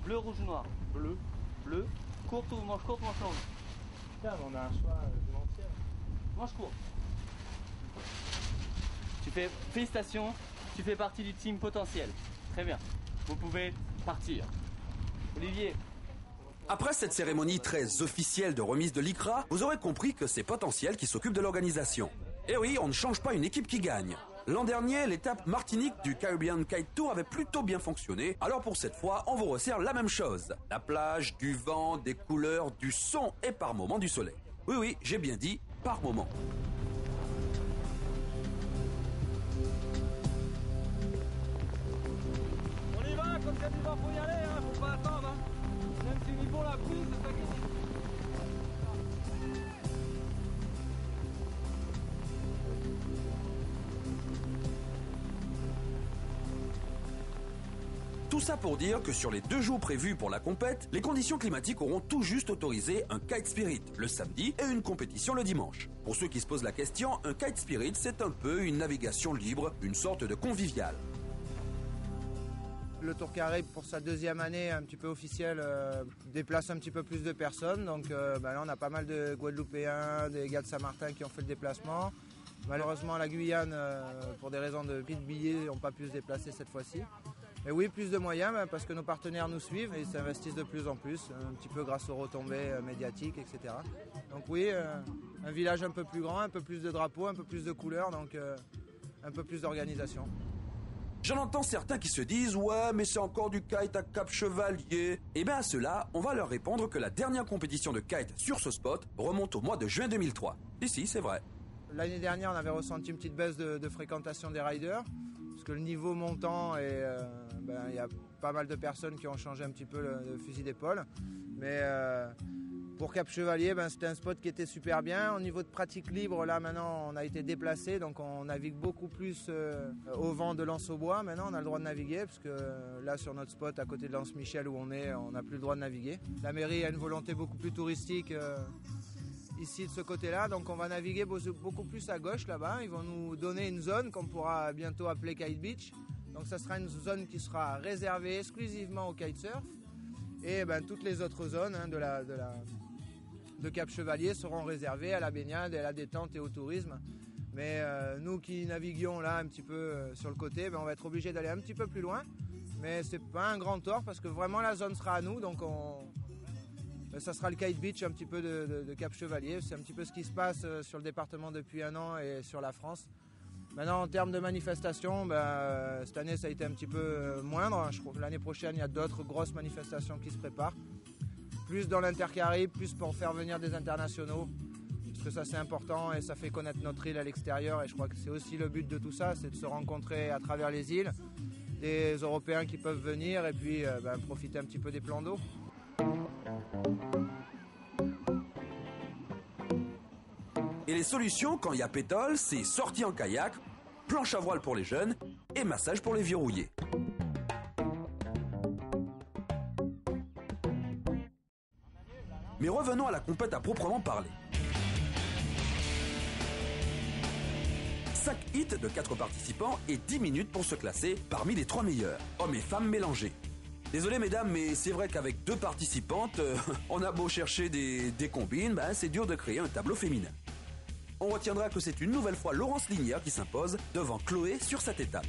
Bleu, rouge ou noir? Bleu. Bleu. Courte ou manche courte, manche longue? Putain, on a un choix démentiel. Manche courte. Félicitations, tu fais partie du team potentiel. Très bien. Vous pouvez partir. Olivier. Après cette cérémonie très officielle de remise de l'ICRA, vous aurez compris que c'est Potentiel qui s'occupe de l'organisation. Et oui, on ne change pas une équipe qui gagne. L'an dernier, l'étape Martinique du Caribbean Kite Tour avait plutôt bien fonctionné. Alors pour cette fois, on vous resserre la même chose. La plage, du vent, des couleurs, du son et par moments du soleil. Oui, j'ai bien dit par moments. On y va, comme ça, faut y aller, hein, faut pas attendre. Hein. Même si niveau la prise, c'est pas gagné. Tout ça pour dire que sur les 2 jours prévus pour la compète, les conditions climatiques auront tout juste autorisé un Kite Spirit le samedi et une compétition le dimanche. Pour ceux qui se posent la question, un Kite Spirit c'est un peu une navigation libre, une sorte de convivial. Le Tour Caraïbes pour sa 2e année un petit peu officielle déplace un petit peu plus de personnes. Donc là on a pas mal de Guadeloupéens, des gars de Saint-Martin qui ont fait le déplacement. Malheureusement la Guyane, pour des raisons de prix de billets, n'ont pas pu se déplacer cette fois-ci. Et oui, plus de moyens parce que nos partenaires nous suivent et s'investissent de plus en plus, un petit peu grâce aux retombées médiatiques, etc. Donc oui, un village un peu plus grand, un peu plus de drapeaux, un peu plus de couleurs, donc un peu plus d'organisation. J'en entends certains qui se disent « Ouais, mais c'est encore du kite à Cap-Chevalier ». Eh bien à ceux-là, on va leur répondre que la dernière compétition de kite sur ce spot remonte au mois de juin 2003. Si, c'est vrai. L'année dernière, on avait ressenti une petite baisse de fréquentation des riders, parce que le niveau montant et y a pas mal de personnes qui ont changé un petit peu le fusil d'épaule. Mais pour Cap-Chevalier, c'était un spot qui était super bien. Au niveau de pratique libre, là maintenant on a été déplacé, donc on navigue beaucoup plus au vent de Lens-au-Bois. Maintenant on a le droit de naviguer, parce que là sur notre spot à côté de Lens-Michel où on est, on n'a plus le droit de naviguer. La mairie a une volonté beaucoup plus touristique ici de ce côté-là, donc on va naviguer beaucoup plus à gauche là-bas. Ils vont nous donner une zone qu'on pourra bientôt appeler Kite Beach. Donc ça sera une zone qui sera réservée exclusivement au kitesurf. Et toutes les autres zones de Cap-Chevalier seront réservées à la baignade, et à la détente et au tourisme. Mais nous qui naviguions là un petit peu sur le côté, on va être obligés d'aller un petit peu plus loin. Mais c'est pas un grand tort parce que vraiment la zone sera à nous, donc ça sera le Kite Beach un petit peu de Cap-Chevalier. C'est un petit peu ce qui se passe sur le département depuis 1 an et sur la France. Maintenant, en termes de manifestations, cette année, ça a été un petit peu moindre. Je crois que l'année prochaine, il y a d'autres grosses manifestations qui se préparent. Plus dans l'Intercaraïbe, plus pour faire venir des internationaux. Parce que ça, c'est important et ça fait connaître notre île à l'extérieur. Et je crois que c'est aussi le but de tout ça, c'est de se rencontrer à travers les îles. Des Européens qui peuvent venir et puis profiter un petit peu des plans d'eau. Et les solutions, quand il y a pétole, c'est sortie en kayak, planche à voile pour les jeunes et massage pour les vieux rouillés. Mais revenons à la compète à proprement parler. 5 hits de 4 participants et 10 minutes pour se classer parmi les 3 meilleurs, hommes et femmes mélangés. Désolé mesdames, mais c'est vrai qu'avec 2 participantes, on a beau chercher des combines, c'est dur de créer un tableau féminin. On retiendra que c'est une nouvelle fois Laurence Linière qui s'impose devant Chloé sur cette étape.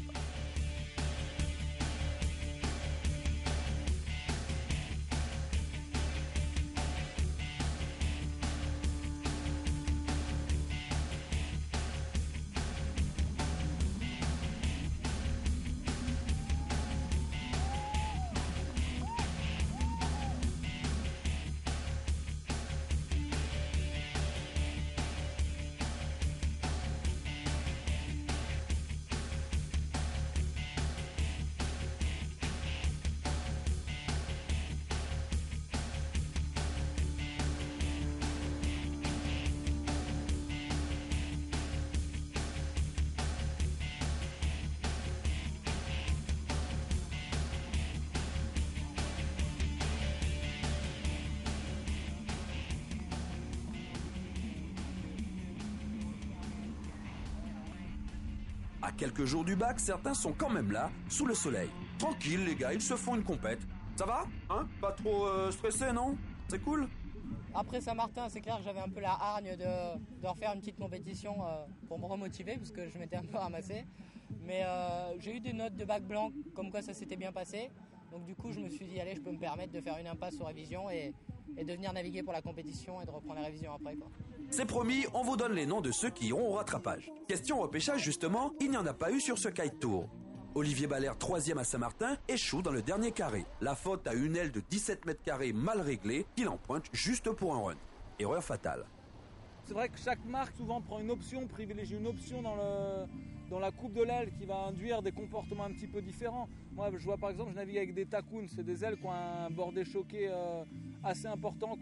À quelques jours du bac, certains sont quand même là, sous le soleil. Tranquille les gars, ils se font une compète. Ça va? Hein? Pas trop stressé, non? C'est cool? Après Saint-Martin, c'est clair que j'avais un peu la hargne de refaire une petite compétition pour me remotiver, parce que je m'étais un peu ramassé. Mais j'ai eu des notes de bac blanc, comme quoi ça s'était bien passé. Donc du coup, je me suis dit, allez, je peux me permettre de faire une impasse aux révisions et de venir naviguer pour la compétition et de reprendre les révisions après, quoi. C'est promis, on vous donne les noms de ceux qui iront au rattrapage. Question repêchage, justement, il n'y en a pas eu sur ce kite tour. Olivier Balaire, 3e à Saint-Martin, échoue dans le dernier carré. La faute à une aile de 17 mètres carrés mal réglée qu'il emprunte juste pour un run. Erreur fatale. C'est vrai que chaque marque souvent prend une option, privilégie une option dans la coupe de l'aile qui va induire des comportements un petit peu différents. Moi, je vois par exemple, je navigue avec des Takun, c'est des ailes qui ont un bord déchoqué assez important,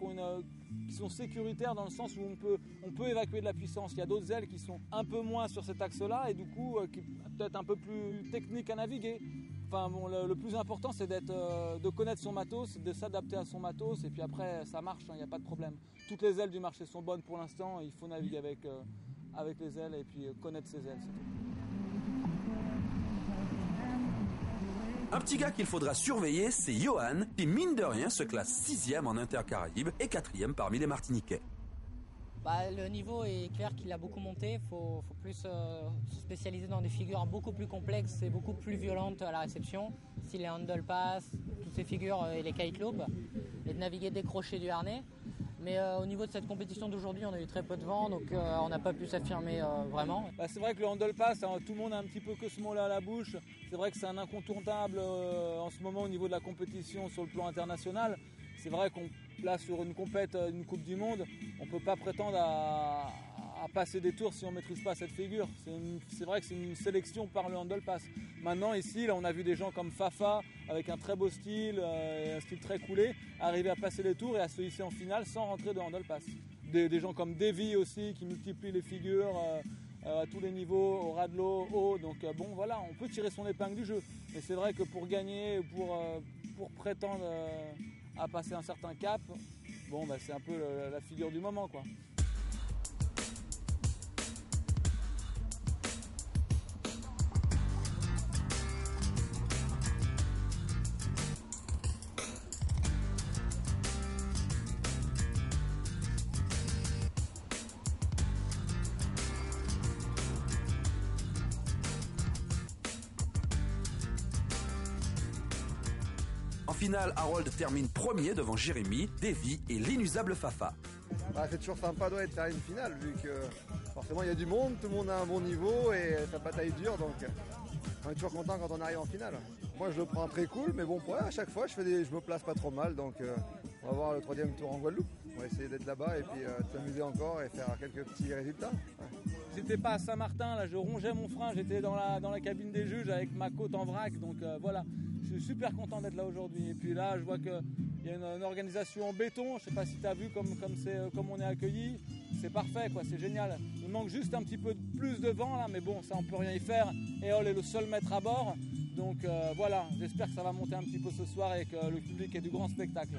qui sont sécuritaires dans le sens où on peut évacuer de la puissance. Il y a d'autres ailes qui sont un peu moins sur cet axe-là et du coup, qui peut-être un peu plus technique à naviguer. Enfin, bon, le plus important, c'est de connaître son matos, de s'adapter à son matos et puis après, ça marche, il n'y a pas de problème. Toutes les ailes du marché sont bonnes pour l'instant, il faut naviguer avec les ailes et puis connaître ses ailes, c'est tout. Un petit gars qu'il faudra surveiller, c'est Johan, qui mine de rien se classe 6e en Intercaraïbes et 4e parmi les Martiniquais. Le niveau est clair qu'il a beaucoup monté, il faut plus se spécialiser dans des figures beaucoup plus complexes et beaucoup plus violentes à la réception, style les handle pass, toutes ces figures et les kite loops, et de naviguer décroché du harnais. Mais au niveau de cette compétition d'aujourd'hui, on a eu très peu de vent, donc on n'a pas pu s'affirmer vraiment. C'est vrai que le handle pass, tout le monde a un petit peu que ce mot-là à la bouche. C'est vrai que c'est un incontournable en ce moment au niveau de la compétition sur le plan international. C'est vrai qu'on là sur une Coupe du Monde, on ne peut pas prétendre à passer des tours si on ne maîtrise pas cette figure. C'est vrai que c'est une sélection par le handle pass. Maintenant ici, là, on a vu des gens comme Fafa avec un très beau style et un style très coulé arriver à passer les tours et à se hisser en finale sans rentrer de handle pass. Des gens comme Davy aussi qui multiplient les figures à tous les niveaux, au ras de l'eau, haut. Donc bon voilà, on peut tirer son épingle du jeu. Mais c'est vrai que pour gagner, pour prétendre à passer un certain cap, c'est un peu la figure du moment, quoi. En finale, Harold termine premier devant Jérémy, Davy et l'inusable Fafa. C'est toujours sympa de faire une finale vu que forcément il y a du monde, tout le monde a un bon niveau et sa bataille dure, donc on est toujours content quand on arrive en finale. Moi je le prends très cool, mais bon à chaque fois je me place pas trop mal, donc on va voir le 3e tour en Guadeloupe. On va essayer d'être là-bas et puis de s'amuser encore et faire quelques petits résultats. Ouais. J'étais pas à Saint-Martin, là je rongeais mon frein, j'étais dans la cabine des juges avec ma côte en vrac, donc voilà. Je suis super content d'être là aujourd'hui. Et puis là, je vois qu'il y a une organisation en béton. Je sais pas si tu as vu comme on est accueillis. C'est parfait, quoi. C'est génial. Il manque juste un petit peu plus de vent là, mais bon, ça on peut rien y faire. Eole est le seul maître à bord. Donc voilà, j'espère que ça va monter un petit peu ce soir et que le public ait du grand spectacle.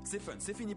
C'est fun, c'est fini.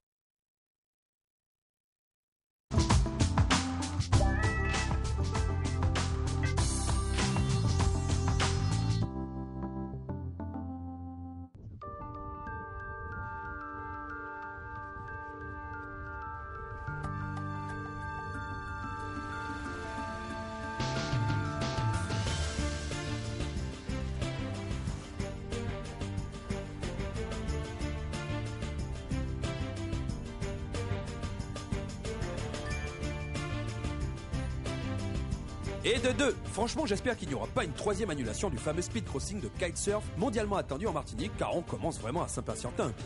Et de 2, franchement j'espère qu'il n'y aura pas une troisième annulation du fameux speed crossing de kitesurf mondialement attendu en Martinique, car on commence vraiment à s'impatienter un peu.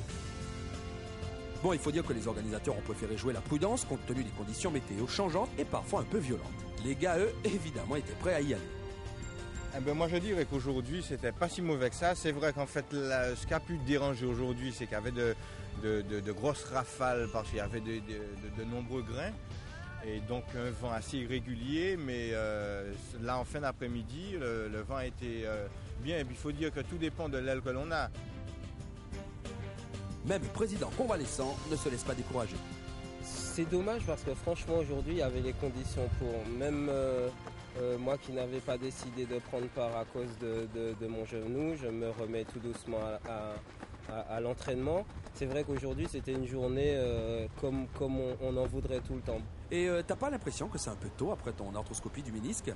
Bon, il faut dire que les organisateurs ont préféré jouer la prudence compte tenu des conditions météo changeantes et parfois un peu violentes. Les gars, eux, évidemment, étaient prêts à y aller. Eh ben moi je dirais qu'aujourd'hui c'était pas si mauvais que ça. C'est vrai qu'en fait ce qui a pu déranger aujourd'hui c'est qu'il y avait de grosses rafales parce qu'il y avait de nombreux grains et donc un vent assez irrégulier, mais là en fin d'après-midi le vent a été bien. Et puis il faut dire que tout dépend de l'aile que l'on a. Même le président convalescent ne se laisse pas décourager. C'est dommage parce que franchement aujourd'hui il y avait les conditions pour même moi qui n'avais pas décidé de prendre part à cause de mon genou, je me remets tout doucement à l'entraînement. C'est vrai qu'aujourd'hui c'était une journée comme on en voudrait tout le temps. Et t'as pas l'impression que c'est un peu tôt après ton arthroscopie du ménisque?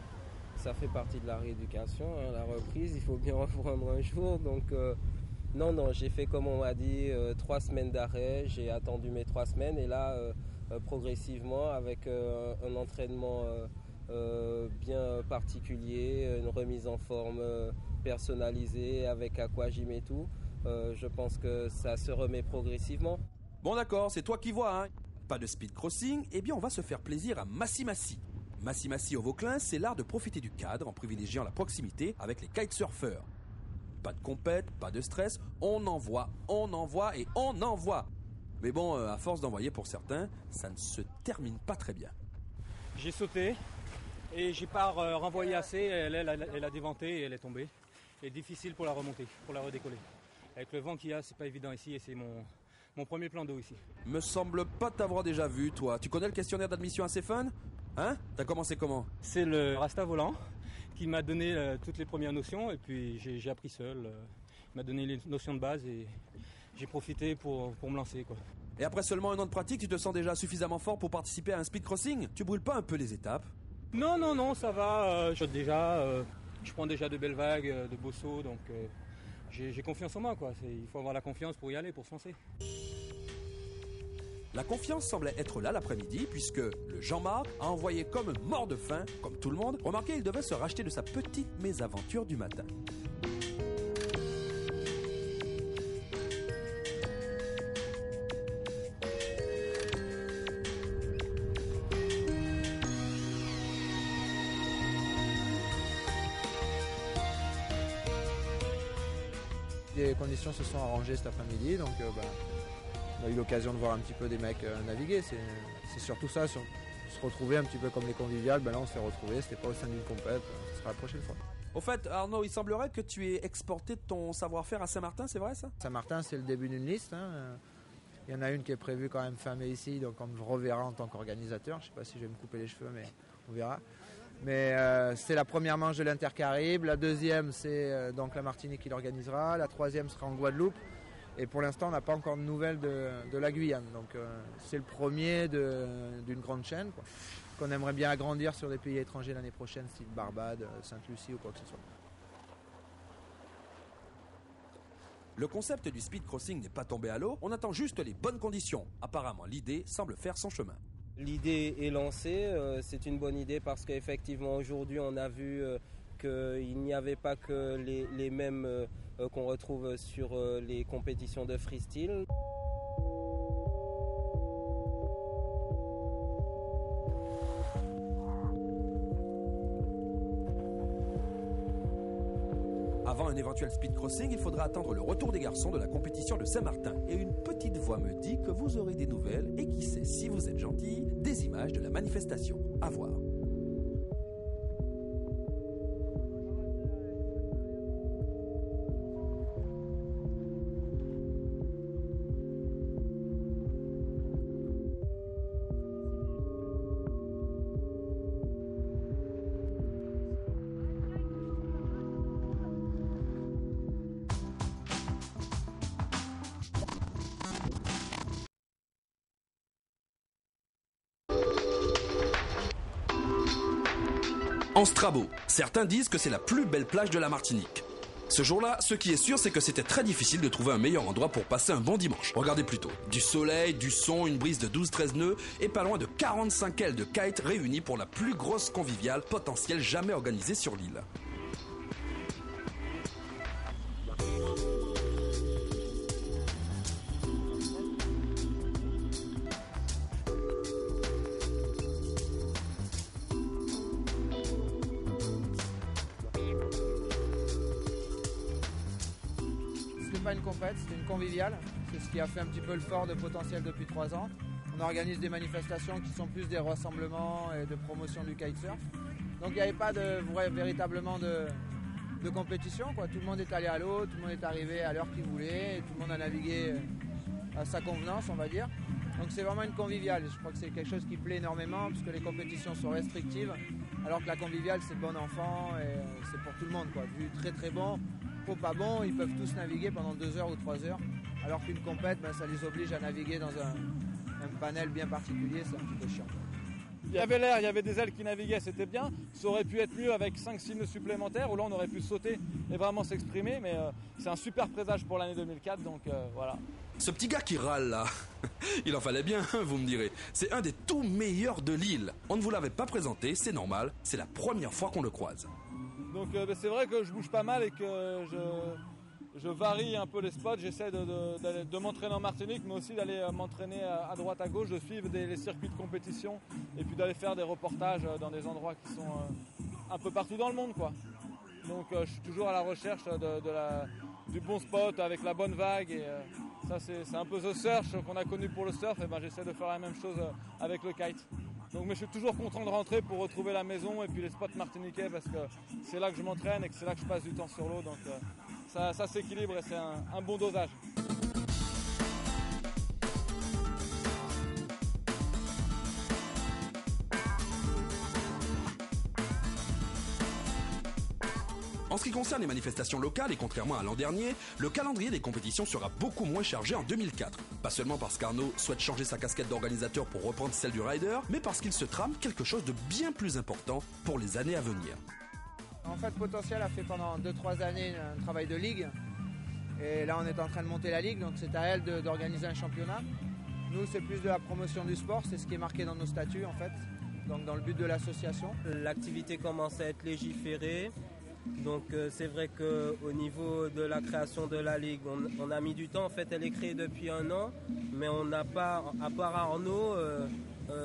Ça fait partie de la rééducation, hein, la reprise, il faut bien reprendre un jour. Donc non, j'ai fait comme on m'a dit 3 semaines d'arrêt, j'ai attendu mes 3 semaines et là progressivement avec un entraînement bien particulier, une remise en forme personnalisée avec aquagym et tout. Je pense que ça se remet progressivement. Bon d'accord, c'est toi qui vois, hein. Pas de speed crossing, eh bien on va se faire plaisir à Massi-Massi. Massi-Massi au Vauclin, c'est l'art de profiter du cadre en privilégiant la proximité avec les kitesurfers. Pas de compète, pas de stress, on envoie et on envoie. Mais bon, à force d'envoyer pour certains, ça ne se termine pas très bien. J'ai sauté et j'ai pas renvoyé assez, elle a déventé et elle est tombée. C'est difficile pour la remonter, pour la redécoller. Avec le vent qu'il y a, c'est pas évident ici et c'est mon premier plan d'eau ici. Me semble pas t'avoir déjà vu, toi. Tu connais le questionnaire d'admission assez fun? Hein? T'as commencé comment? C'est le Rasta volant qui m'a donné toutes les premières notions et puis j'ai appris seul. Il m'a donné les notions de base et j'ai profité pour me lancer, quoi. Et après seulement 1 an de pratique, tu te sens déjà suffisamment fort pour participer à un speed crossing? Tu brûles pas un peu les étapes? Non, ça va. Je prends déjà de belles vagues, de beaux sauts, donc j'ai confiance en moi, quoi. Il faut avoir la confiance pour y aller, pour se lancer. La confiance semblait être là l'après-midi puisque le Jean-Marc a envoyé comme mort de faim, comme tout le monde. Remarquez, il devait se racheter de sa petite mésaventure du matin. Les conditions se sont arrangées cet après-midi, donc on a eu l'occasion de voir un petit peu des mecs naviguer. C'est surtout ça, se retrouver un petit peu comme les conviviales. Là on s'est retrouvés, c'était pas au sein d'une compète, ce sera la prochaine fois. Au fait, Arnaud, il semblerait que tu aies exporté ton savoir-faire à Saint-Martin, c'est vrai ça? Saint-Martin, c'est le début d'une liste. Il y en a une qui est prévue quand même fin mai ici, donc on me reverra en tant qu'organisateur. Je ne sais pas si je vais me couper les cheveux, mais on verra. Mais c'est la première manche de l'Intercaraïbe. La deuxième, c'est donc la Martinique qui l'organisera. La troisième sera en Guadeloupe. Et pour l'instant, on n'a pas encore de nouvelles de la Guyane. Donc c'est le premier d'une grande chaîne, quoi, qu'on aimerait bien agrandir sur des pays étrangers l'année prochaine, style Barbade, Sainte-Lucie ou quoi que ce soit. Le concept du speed crossing n'est pas tombé à l'eau, on attend juste les bonnes conditions. Apparemment, l'idée semble faire son chemin. L'idée est lancée, c'est une bonne idée parce qu'effectivement aujourd'hui on a vu qu'il n'y avait pas que les mêmes qu'on retrouve sur les compétitions de freestyle. Avant un éventuel speed crossing, il faudra attendre le retour des garçons de la compétition de Saint-Martin. Et une petite voix me dit que vous aurez des nouvelles et qui sait, si vous êtes gentil, des images de la manifestation. À voir. En Strabo, certains disent que c'est la plus belle plage de la Martinique. Ce jour-là, ce qui est sûr, c'est que c'était très difficile de trouver un meilleur endroit pour passer un bon dimanche. Regardez plutôt. Du soleil, du son, une brise de 12-13 nœuds et pas loin de 45 ailes de kite réunies pour la plus grosse conviviale potentielle jamais organisée sur l'île. Pas une compète, c'était une conviviale. C'est ce qui a fait un petit peu le fort de Potentiel depuis 3 ans. On organise des manifestations qui sont plus des rassemblements et de promotion du kitesurf. Donc il n'y avait pas véritablement de compétition, quoi. Tout le monde est allé à l'eau, tout le monde est arrivé à l'heure qu'il voulait, et tout le monde a navigué à sa convenance, on va dire. Donc c'est vraiment une conviviale. Je crois que c'est quelque chose qui plaît énormément puisque les compétitions sont restrictives, alors que la conviviale c'est bon enfant et c'est pour tout le monde, quoi. Du très très bon au pas bon, ils peuvent tous naviguer pendant 2 heures ou 3 heures, alors qu'une compète, ça les oblige à naviguer dans un panel bien particulier, c'est un petit peu chiant. Il y avait l'air, il y avait des ailes qui naviguaient, c'était bien. Ça aurait pu être mieux avec 5-6 nœuds supplémentaires, où là on aurait pu sauter et vraiment s'exprimer, mais c'est un super présage pour l'année 2004, donc voilà. Ce petit gars qui râle là, il en fallait bien, vous me direz. C'est un des tout meilleurs de l'île. On ne vous l'avait pas présenté, c'est normal, c'est la première fois qu'on le croise. Donc c'est vrai que je bouge pas mal et que je varie un peu les spots. J'essaie de m'entraîner en Martinique, mais aussi d'aller m'entraîner à droite à gauche, de suivre les circuits de compétition et puis d'aller faire des reportages dans des endroits qui sont un peu partout dans le monde, quoi. Donc je suis toujours à la recherche du bon spot avec la bonne vague et ça c'est un peu The Surf qu'on a connu pour le surf, et j'essaie de faire la même chose avec le kite. Donc, mais je suis toujours content de rentrer pour retrouver la maison et puis les spots martiniquais parce que c'est là que je m'entraîne et que c'est là que je passe du temps sur l'eau. Donc ça s'équilibre et c'est un bon dosage. En ce qui concerne les manifestations locales, et contrairement à l'an dernier, le calendrier des compétitions sera beaucoup moins chargé en 2004. Pas seulement parce qu'Arnaud souhaite changer sa casquette d'organisateur pour reprendre celle du rider, mais parce qu'il se trame quelque chose de bien plus important pour les années à venir. En fait, Potentiel a fait pendant 2-3 années un travail de ligue. Et là, on est en train de monter la ligue, donc c'est à elle d'organiser un championnat. Nous, c'est plus de la promotion du sport, c'est ce qui est marqué dans nos statuts, en fait. Donc dans le but de l'association. L'activité commence à être légiférée. Donc c'est vrai qu'au niveau de la création de la Ligue, on a mis du temps. En fait, elle est créée depuis 1 an, mais on n'a pas, à part Arnaud,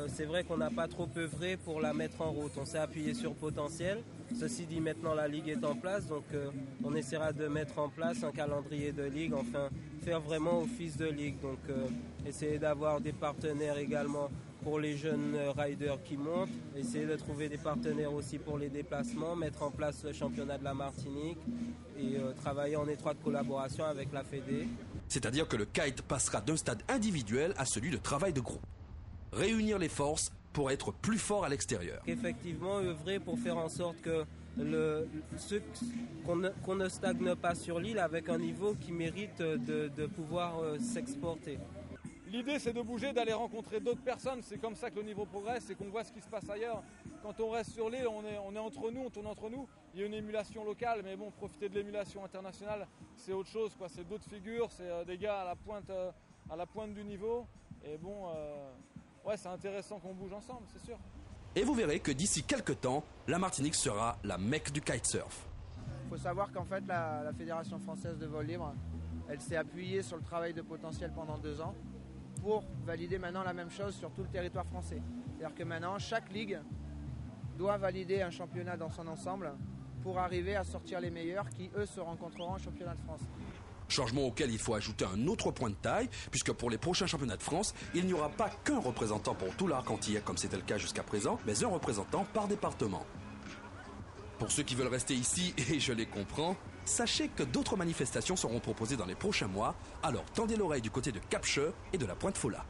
c'est vrai qu'on n'a pas trop œuvré pour la mettre en route. On s'est appuyé sur Potentiel. Ceci dit, maintenant la Ligue est en place, donc on essaiera de mettre en place un calendrier de Ligue, enfin faire vraiment office de Ligue. Donc essayer d'avoir des partenaires également pour les jeunes riders qui montent, essayer de trouver des partenaires aussi pour les déplacements, mettre en place le championnat de la Martinique et travailler en étroite collaboration avec la Fédé. C'est-à-dire que le kite passera d'un stade individuel à celui de travail de groupe. Réunir les forces pour être plus fort à l'extérieur. Effectivement, œuvrer pour faire en sorte que qu'on ne stagne pas sur l'île avec un niveau qui mérite de pouvoir s'exporter. L'idée c'est de bouger, d'aller rencontrer d'autres personnes, c'est comme ça que le niveau progresse et qu'on voit ce qui se passe ailleurs. Quand on reste sur l'île, on est entre nous, on tourne entre nous, il y a une émulation locale, mais bon, profiter de l'émulation internationale, c'est autre chose, quoi. C'est d'autres figures, c'est des gars à la pointe du niveau, et bon, ouais, c'est intéressant qu'on bouge ensemble, c'est sûr. Et vous verrez que d'ici quelques temps, la Martinique sera la Mecque du kitesurf. Il faut savoir qu'en fait, la Fédération française de vol libre, elle s'est appuyée sur le travail de Potentiel pendant 2 ans pour valider maintenant la même chose sur tout le territoire français. C'est-à-dire que maintenant, chaque ligue doit valider un championnat dans son ensemble pour arriver à sortir les meilleurs qui, eux, se rencontreront en championnat de France. Changement auquel il faut ajouter un autre point de taille, puisque pour les prochains championnats de France, il n'y aura pas qu'un représentant pour tout l'arc antillais comme c'était le cas jusqu'à présent, mais un représentant par département. Pour ceux qui veulent rester ici, et je les comprends, sachez que d'autres manifestations seront proposées dans les prochains mois, alors tendez l'oreille du côté de Capcheux et de la Pointe-Fola.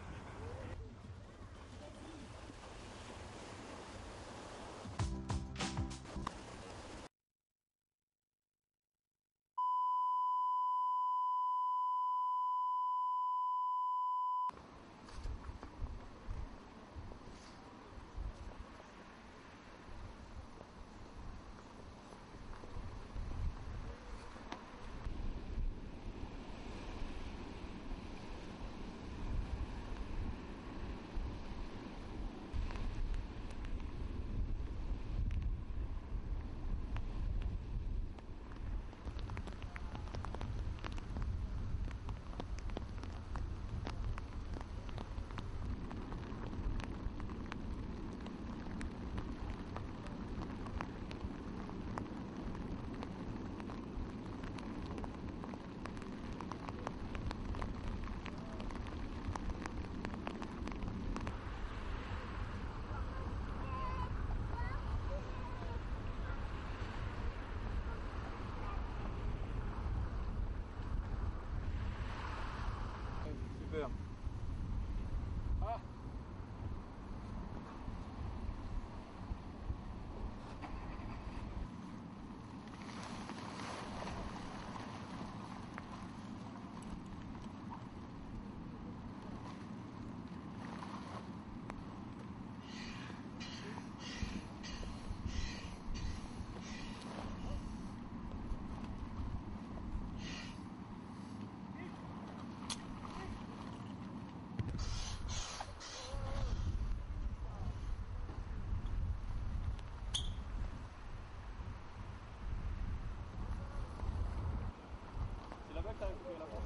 t'as récupéré la balle.